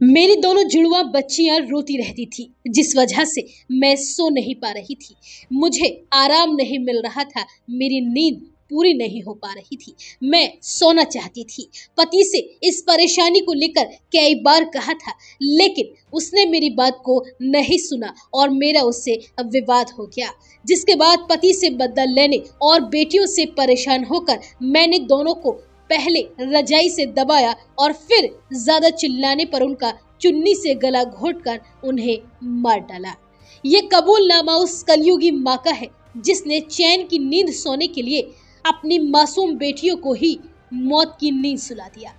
मेरी दोनों जुड़वा बच्चियां रोती रहती थी, जिस वजह से मैं सो नहीं पा रही थी। मुझे आराम नहीं मिल रहा था, मेरी नींद पूरी नहीं हो पा रही थी। मैं सोना चाहती थी। पति से इस परेशानी को लेकर कई बार कहा था, लेकिन उसने मेरी बात को नहीं सुना और मेरा उससे विवाद हो गया। जिसके बाद पति से बदला लेने और बेटियों से परेशान होकर मैंने दोनों को पहले रजाई से दबाया और फिर ज्यादा चिल्लाने पर उनका चुन्नी से गला घोंटकर उन्हें मार डाला। ये कबूलनामा उस कलयुगी माँ का है जिसने चैन की नींद सोने के लिए अपनी मासूम बेटियों को ही मौत की नींद सुला दिया।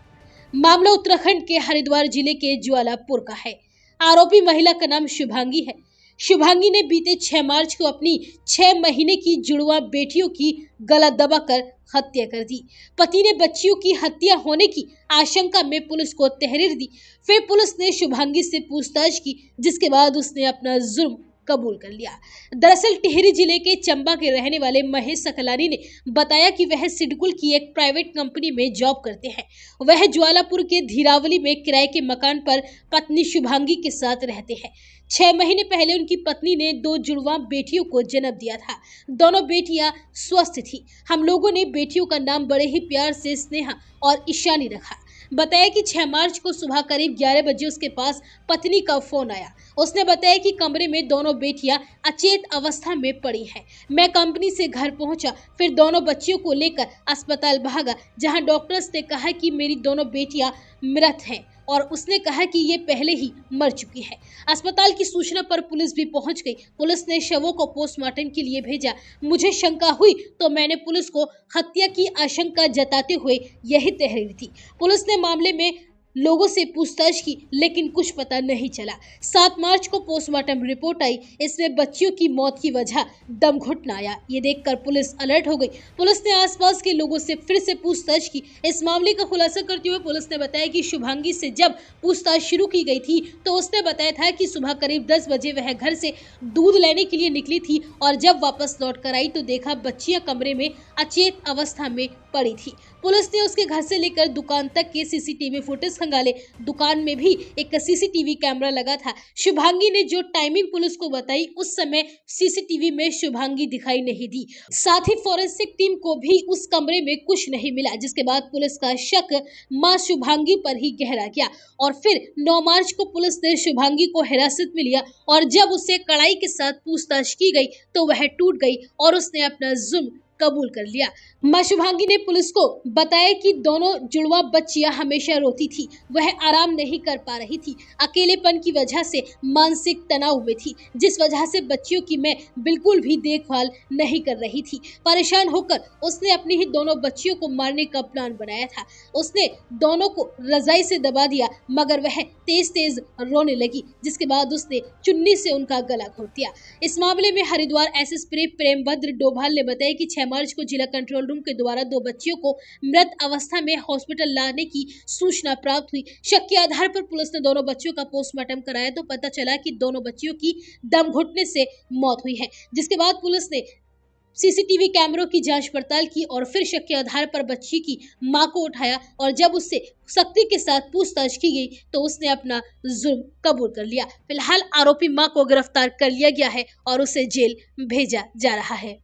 मामला उत्तराखंड के हरिद्वार जिले के ज्वालापुर का है। आरोपी महिला का नाम शुभांगी है। शुभांगी ने बीते 6 मार्च को अपनी 6 महीने की जुड़वा बेटियों की गला दबाकर हत्या कर दी। पति ने बच्चियों की हत्या होने की आशंका में पुलिस को तहरीर दी। फिर पुलिस ने शुभांगी से पूछताछ की, जिसके बाद उसने अपना जुर्म कबूल कर लिया। दरअसल टिहरी जिले के चंबा के रहने वाले महेश सकलानी ने बताया कि वह सिडकुल की एक प्राइवेट कंपनी में जॉब करते हैं। वह ज्वालापुर के धीरावली में किराए के मकान पर पत्नी शुभांगी के साथ रहते हैं। 6 महीने पहले उनकी पत्नी ने 2 जुड़वा बेटियों को जन्म दिया था। दोनों बेटियां स्वस्थ थी। हम लोगों ने बेटियों का नाम बड़े ही प्यार से स्नेहा और ईशानी रखा। बताया कि 6 मार्च को सुबह करीब 11 बजे उसके पास पत्नी का फोन आया। उसने बताया कि कमरे में दोनों बेटियां अचेत अवस्था में पड़ी हैं। मैं कंपनी से घर पहुंचा, फिर दोनों बच्चियों को लेकर अस्पताल भागा, जहां डॉक्टर्स ने कहा कि मेरी दोनों बेटियां मृत हैं और उसने कहा कि ये पहले ही मर चुकी है। अस्पताल की सूचना पर पुलिस भी पहुंच गई। पुलिस ने शवों को पोस्टमार्टम के लिए भेजा। मुझे शंका हुई तो मैंने पुलिस को हत्या की आशंका जताते हुए यही तहरीर दी। पुलिस ने मामले में लोगों से पूछताछ की, लेकिन कुछ पता नहीं चला। 7 मार्च को पोस्टमार्टम रिपोर्ट आई। इसमें बच्चियों की मौत की वजह दम घुटना आया। ये देखकर पुलिस अलर्ट हो गई। पुलिस ने आसपास के लोगों से फिर से पूछताछ की। इस मामले का खुलासा करते हुए पुलिस ने बताया कि शुभांगी से जब पूछताछ शुरू की गई थी तो उसने बताया था कि सुबह करीब 10 बजे वह घर से दूध लेने के लिए निकली थी और जब वापस लौट कर आई तो देखा बच्चियां कमरे में अचेत अवस्था में पड़ी थी। पुलिस ने उसके घर से लेकर दुकान तक के सीसीटीवी फुटेज खंगाले। दुकान में भी एक सीसीटीवी कैमरा लगा था। शुभांगी ने जो टाइमिंग पुलिस को बताई, उस समय सीसीटीवी में शुभांगी दिखाई नहीं दी। साथ ही फॉरेंसिक टीम को भी उस कमरे में कुछ नहीं मिला, जिसके बाद पुलिस का शक मां शुभांगी पर ही गहरा गया और फिर 9 मार्च को पुलिस ने शुभांगी को हिरासत में लिया और जब उसे कड़ाई के साथ पूछताछ की गई तो वह टूट गई और उसने अपना जुर्म कबूल कर लिया। मां शुभांगी ने पुलिस को बताया कि दोनों जुड़वा बच्चियां हमेशा रोती थी। वह आराम नहीं कर पा रही थी। अकेलेपन की वजह से मानसिक तनाव में थी, जिस वजह से बच्चियों की मैं बिल्कुल भी देखभाल नहीं कर रही थी। परेशान होकर उसने अपनी ही दोनों बच्चियों को मारने का प्लान बनाया था। उसने दोनों को रजाई से दबा दिया, मगर वह तेज तेज रोने लगी, जिसके बाद उसने चुन्नी से उनका गला घोंट दिया। इस मामले में हरिद्वार एसएसपी प्रेमभद्र डोभाल ने बताया कि 6 मार्च को जिला कंट्रोल रूम के द्वारा 2 बच्चियों को मृत अवस्था में हॉस्पिटल लाने की सूचना प्राप्त हुई। शक के आधार पर पुलिस ने दोनों बच्चियों का पोस्टमार्टम कराया तो पता चला कि दोनों बच्चियों की दम घुटने से मौत हुई है। जिसके बाद पुलिस ने सीसीटीवी कैमरों की जांच पड़ताल की और फिर शक के आधार पर बच्ची की मां को उठाया और जब उससे सख्ती के साथ पूछताछ की गई तो उसने अपना जुर्म कबूल कर लिया। फिलहाल आरोपी मां को गिरफ्तार कर लिया गया है और उसे जेल भेजा जा रहा है।